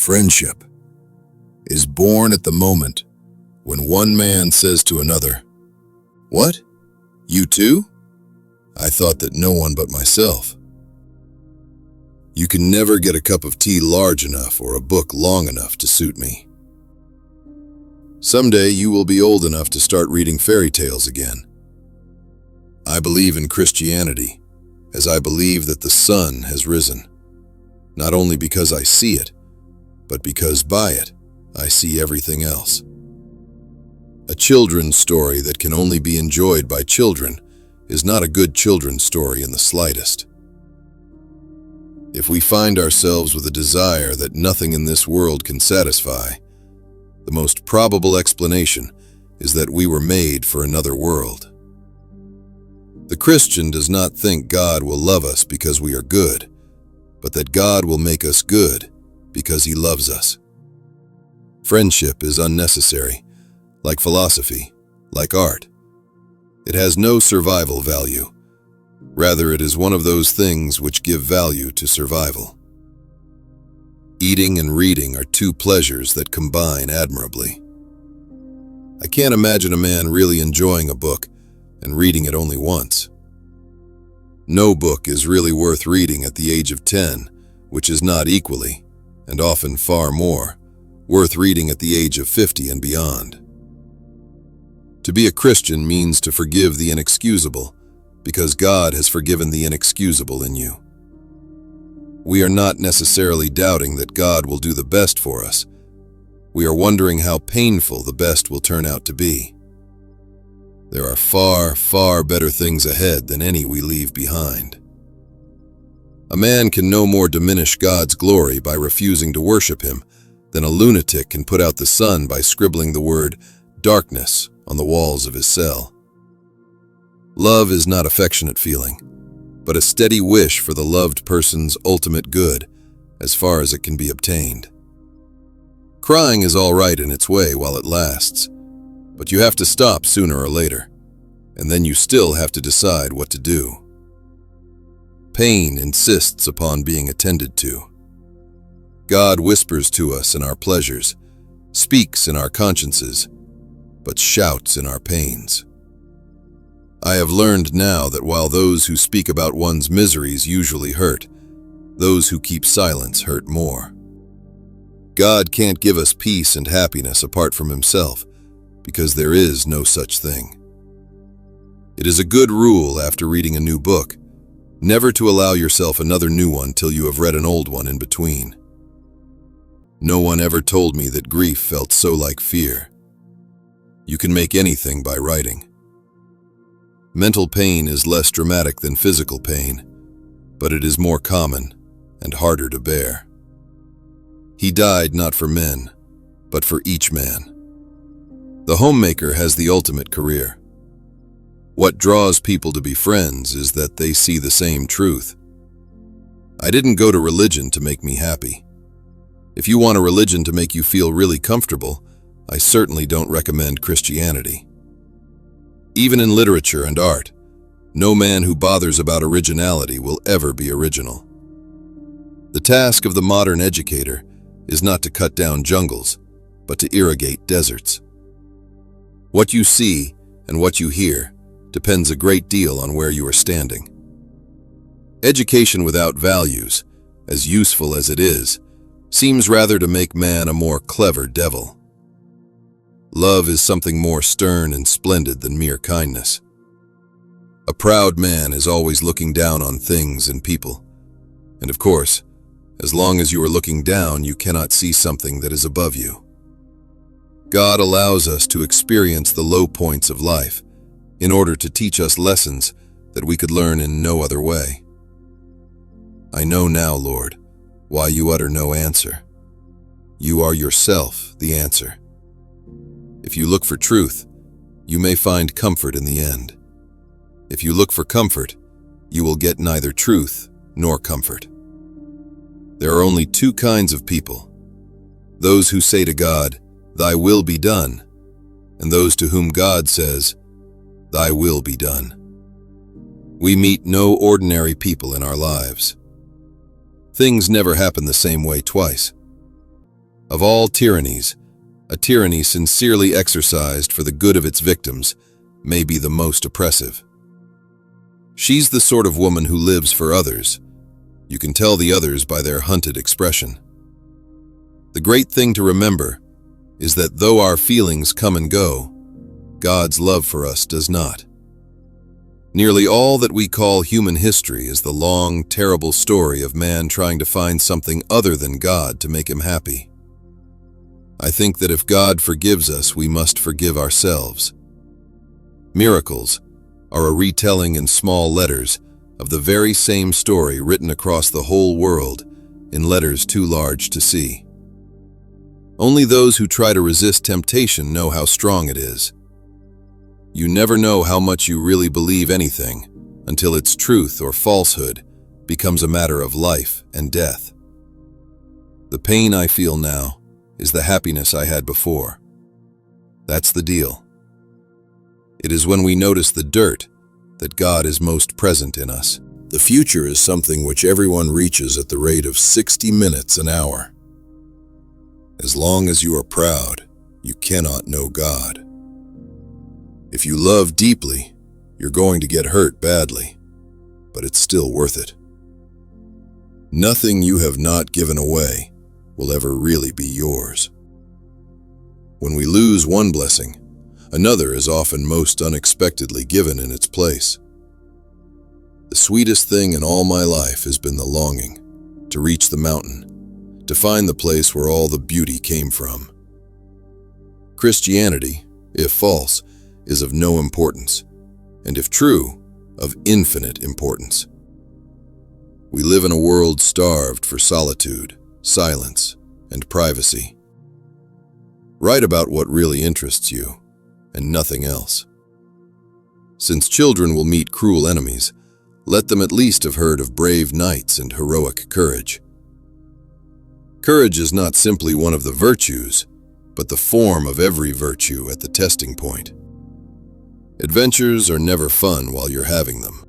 Friendship is born at the moment when one man says to another, "What? You too? I thought that no one but myself." You can never get a cup of tea large enough or a book long enough to suit me. Someday you will be old enough to start reading fairy tales again. I believe in Christianity, as I believe that the sun has risen, not only because I see it, but because by it I see everything else. A children's story that can only be enjoyed by children is not a good children's story in the slightest. If we find ourselves with a desire that nothing in this world can satisfy, the most probable explanation is that we were made for another world. The Christian does not think God will love us because we are good, but that God will make us good because He loves us. Friendship is unnecessary, like philosophy, like art. It has no survival value. Rather, it is one of those things which give value to survival. Eating and reading are two pleasures that combine admirably. I can't imagine a man really enjoying a book and reading it only once. No book is really worth reading at the age of 10, which is not equally, and often far more, worth reading at the age of 50 and beyond. To be a Christian means to forgive the inexcusable, because God has forgiven the inexcusable in you. We are not necessarily doubting that God will do the best for us. We are wondering how painful the best will turn out to be. There are far, far better things ahead than any we leave behind. A man can no more diminish God's glory by refusing to worship Him than a lunatic can put out the sun by scribbling the word darkness on the walls of his cell. Love is not affectionate feeling, but a steady wish for the loved person's ultimate good as far as it can be obtained. Crying is all right in its way while it lasts, but you have to stop sooner or later, and then you still have to decide what to do. Pain insists upon being attended to. God whispers to us in our pleasures, speaks in our consciences, but shouts in our pains. I have learned now that while those who speak about one's miseries usually hurt, those who keep silence hurt more. God can't give us peace and happiness apart from Himself, because there is no such thing. It is a good rule after reading a new book, never to allow yourself another new one till you have read an old one in between. No one ever told me that grief felt so like fear. You can make anything by writing. Mental pain is less dramatic than physical pain, but it is more common and harder to bear. He died not for men, but for each man. The homemaker has the ultimate career. What draws people to be friends is that they see the same truth. I didn't go to religion to make me happy. If you want a religion to make you feel really comfortable, I certainly don't recommend Christianity. Even in literature and art, no man who bothers about originality will ever be original. The task of the modern educator is not to cut down jungles, but to irrigate deserts. What you see and what you hear depends a great deal on where you are standing. Education without values, as useful as it is, seems rather to make man a more clever devil. Love is something more stern and splendid than mere kindness. A proud man is always looking down on things and people, and of course, as long as you are looking down, you cannot see something that is above you. God allows us to experience the low points of life in order to teach us lessons that we could learn in no other way. I know now, Lord, why you utter no answer. You are yourself the answer. If you look for truth, you may find comfort in the end. If you look for comfort, you will get neither truth nor comfort. There are only two kinds of people: those who say to God, "Thy will be done," and those to whom God says, "Thy will be done." We meet no ordinary people in our lives. Things never happen the same way twice. Of all tyrannies, a tyranny sincerely exercised for the good of its victims may be the most oppressive. She's the sort of woman who lives for others. You can tell the others by their hunted expression. The great thing to remember is that though our feelings come and go, God's love for us does not. Nearly all that we call human history is the long, terrible story of man trying to find something other than God to make him happy. I think that if God forgives us, we must forgive ourselves. Miracles are a retelling in small letters of the very same story written across the whole world in letters too large to see. Only those who try to resist temptation know how strong it is. You never know how much you really believe anything until its truth or falsehood becomes a matter of life and death. The pain I feel now is the happiness I had before. That's the deal. It is when we notice the dirt that God is most present in us. The future is something which everyone reaches at the rate of 60 minutes an hour. As long as you are proud, you cannot know God. If you love deeply, you're going to get hurt badly, but it's still worth it. Nothing you have not given away will ever really be yours. When we lose one blessing, another is often most unexpectedly given in its place. The sweetest thing in all my life has been the longing to reach the mountain, to find the place where all the beauty came from. Christianity, if false, is of no importance, and if true, of infinite importance. We live in a world starved for solitude, silence, and privacy. Write about what really interests you, and nothing else. Since children will meet cruel enemies, let them at least have heard of brave knights and heroic courage. Courage is not simply one of the virtues, but the form of every virtue at the testing point. Adventures are never fun while you're having them.